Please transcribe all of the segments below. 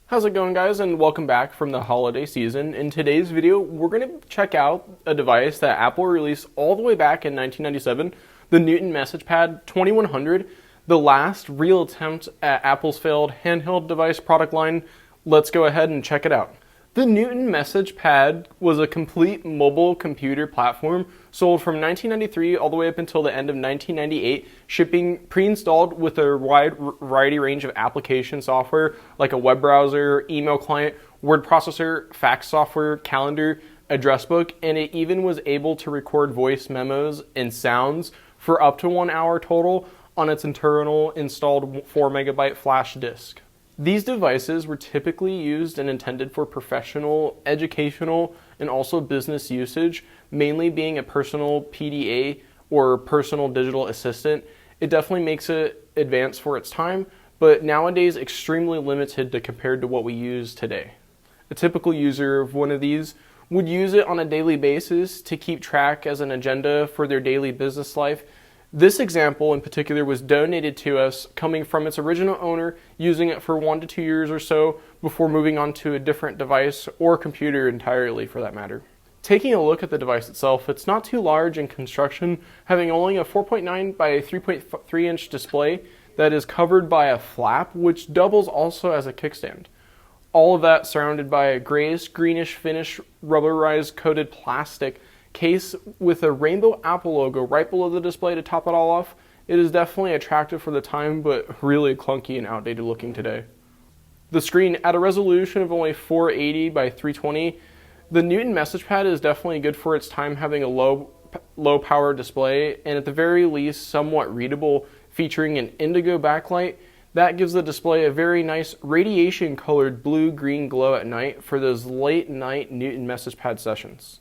How's it going, guys, and welcome back from the holiday season. In today's video, we're going to check out a device that Apple released all the way back in 1997, the Newton MessagePad 2100, the last real attempt at Apple's failed handheld device product line. Let's go ahead and check it out. The Newton MessagePad was a complete mobile computer platform sold from 1993 all the way up until the end of 1998, shipping pre-installed with a wide variety range of application software like a web browser, email client, word processor, fax software, calendar, address book, and it even was able to record voice memos and sounds for up to 1 hour total on its internal installed 4 megabyte flash disk. These devices were typically used and intended for professional, educational, and also business usage, mainly being a personal PDA or personal digital assistant. It definitely makes it advanced for its time, but nowadays extremely limited compared to what we use today. A typical user of one of these would use it on a daily basis to keep track as an agenda for their daily business life. This example in particular was donated to us coming from its original owner, using it for 1 to 2 years or so before moving on to a different device or computer entirely for that matter. Taking a look at the device itself, it's not too large in construction, having only a 4.9 by 3.3 inch display that is covered by a flap which doubles also as a kickstand. All of that surrounded by a greenish finish rubberized coated plastic case with a rainbow Apple logo right below the display to top it all off. It is definitely attractive for the time, but really clunky and outdated looking today. The screen, at a resolution of only 480 by 320, the Newton MessagePad is definitely good for its time, having a low power display and at the very least somewhat readable, featuring an indigo backlight. That gives the display a very nice radiation colored blue-green glow at night for those late night Newton MessagePad sessions.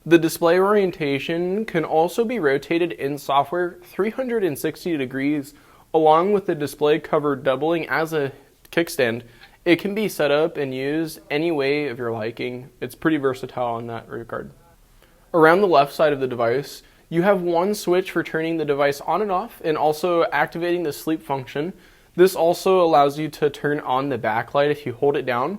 The display orientation can also be rotated in software 360 degrees, along with the display cover doubling as a kickstand. It can be set up and used any way of your liking. It's pretty versatile in that regard. Around the left side of the device, you have one switch for turning the device on and off and also activating the sleep function. This also allows you to turn on the backlight if you hold it down.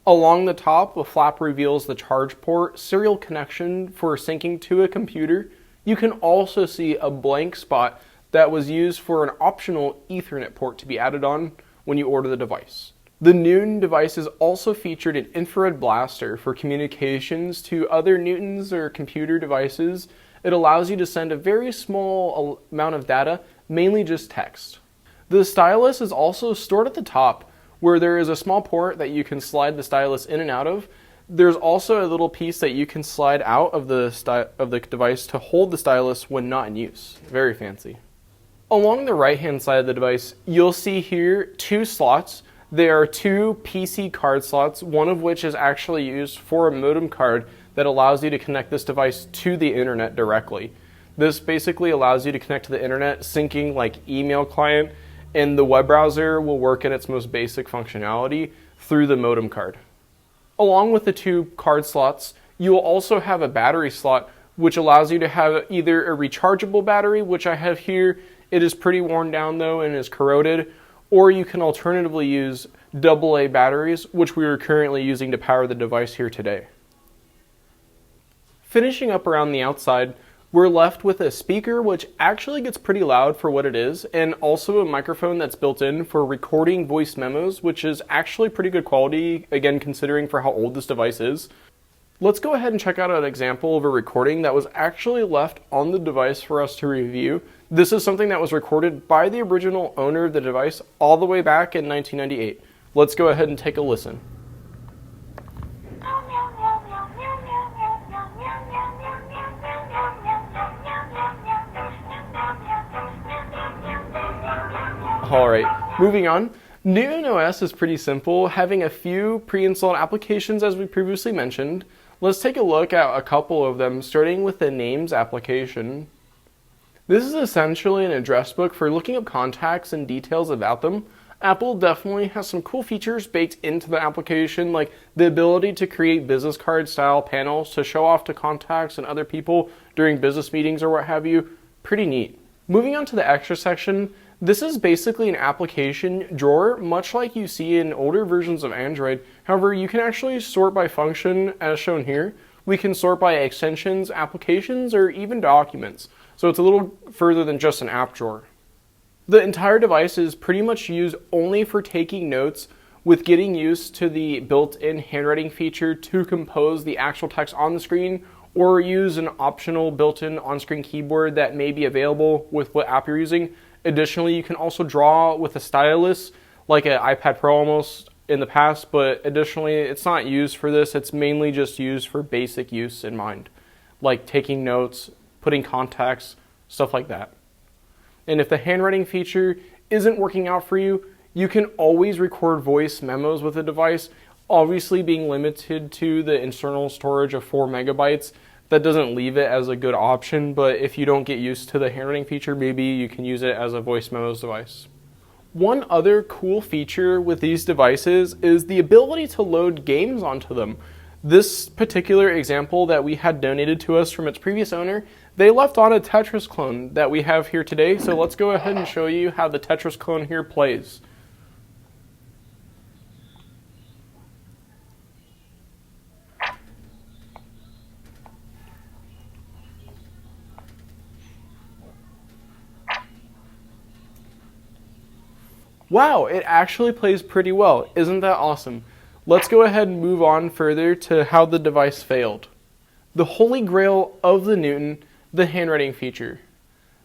Along the top, the flap reveals the charge port, serial connection for syncing to a computer. You can also see a blank spot that was used for an optional Ethernet port to be added on when you order the device. The Newton device is also featured an infrared blaster for communications to other Newtons or computer devices. It allows you to send a very small amount of data, mainly just text. The stylus is also stored at the top, where there is a small port that you can slide the stylus in and out of. There's also a little piece that you can slide out of the device to hold the stylus when not in use. Very fancy. Along the right-hand side of the device, you'll see here 2 slots. There are 2 PC card slots, one of which is actually used for a modem card that allows you to connect this device to the internet directly. This basically allows you to connect to the internet, syncing like email client, and the web browser will work in its most basic functionality through the modem card. Along with the 2 card slots, you will also have a battery slot, which allows you to have either a rechargeable battery, which I have here. It is pretty worn down though and is corroded, or you can alternatively use AA batteries, which we are currently using to power the device here today. Finishing up around the outside, we're left with a speaker which actually gets pretty loud for what it is, and also a microphone that's built in for recording voice memos, which is actually pretty good quality, again considering for how old this device is. Let's go ahead and check out an example of a recording that was actually left on the device for us to review. This is something that was recorded by the original owner of the device all the way back in 1998. Let's go ahead and take a listen. Alright, moving on. Newton OS is pretty simple, having a few pre-installed applications as we previously mentioned. Let's take a look at a couple of them, starting with the Names application. This is essentially an address book for looking up contacts and details about them. Apple definitely has some cool features baked into the application, like the ability to create business card style panels to show off to contacts and other people during business meetings or what have you. Pretty neat. Moving on to the extra section, This is basically an application drawer, much like you see in older versions of Android. However, you can actually sort by function as shown here. We can sort by extensions, applications, or even documents. So it's a little further than just an app drawer. The entire device is pretty much used only for taking notes, with getting used to the built-in handwriting feature to compose the actual text on the screen, or use an optional built-in on-screen keyboard that may be available with what app you're using. Additionally, you can also draw with a stylus, like an iPad Pro almost in the past, but additionally, it's not used for this. It's mainly just used for basic use in mind, like taking notes, putting contacts, stuff like that. And if the handwriting feature isn't working out for you, you can always record voice memos with the device, obviously being limited to the internal storage of 4 megabytes. That doesn't leave it as a good option, but if you don't get used to the handwriting feature, maybe you can use it as a voice memos device. One other cool feature with these devices is the ability to load games onto them. This particular example that we had donated to us from its previous owner, they left on a Tetris Clone that we have here today, so let's go ahead and show you how the Tetris Clone here plays. Wow, it actually plays pretty well. Isn't that awesome? Let's go ahead and move on further to how the device failed. The holy grail of the Newton, the handwriting feature.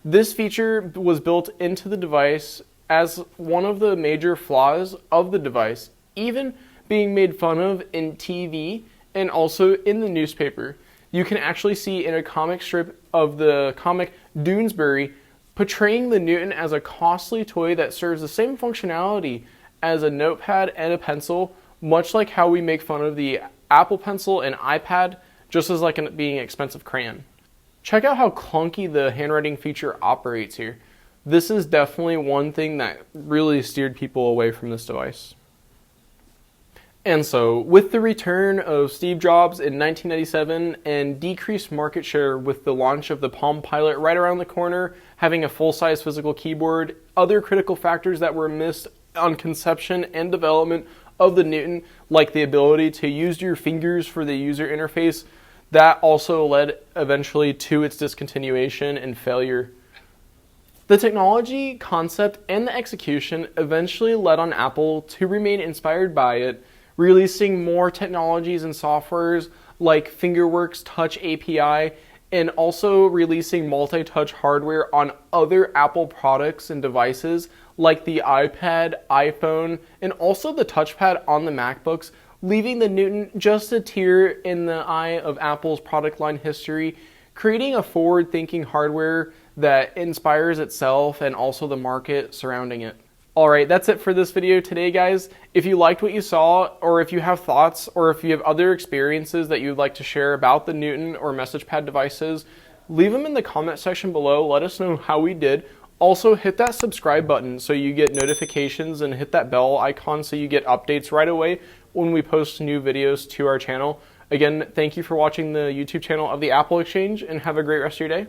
This feature was built into the device as one of the major flaws of the device, even being made fun of in TV and also in the newspaper. You can actually see in a comic strip of the comic Doonesbury portraying the Newton as a costly toy that serves the same functionality as a notepad and a pencil, much like how we make fun of the Apple Pencil and iPad, just as like being an expensive crayon. Check out how clunky the handwriting feature operates here. This is definitely one thing that really steered people away from this device. And so, with the return of Steve Jobs in 1997 and decreased market share with the launch of the Palm Pilot right around the corner, having a full-size physical keyboard, other critical factors that were missed on conception and development of the Newton, like the ability to use your fingers for the user interface, that also led eventually to its discontinuation and failure. The technology, concept, and the execution eventually led on Apple to remain inspired by it, releasing more technologies and softwares like Fingerworks Touch API, and also releasing multi-touch hardware on other Apple products and devices like the iPad, iPhone, and also the touchpad on the MacBooks, leaving the Newton just a tear in the eye of Apple's product line history, creating a forward-thinking hardware that inspires itself and also the market surrounding it. Alright, that's it for this video today, guys. If you liked what you saw, or if you have thoughts, or if you have other experiences that you'd like to share about the Newton or MessagePad devices, leave them in the comment section below. Let us know how we did. Also, hit that subscribe button so you get notifications, and hit that bell icon so you get updates right away when we post new videos to our channel. Again, thank you for watching the YouTube channel of the Apple Exchange, and have a great rest of your day.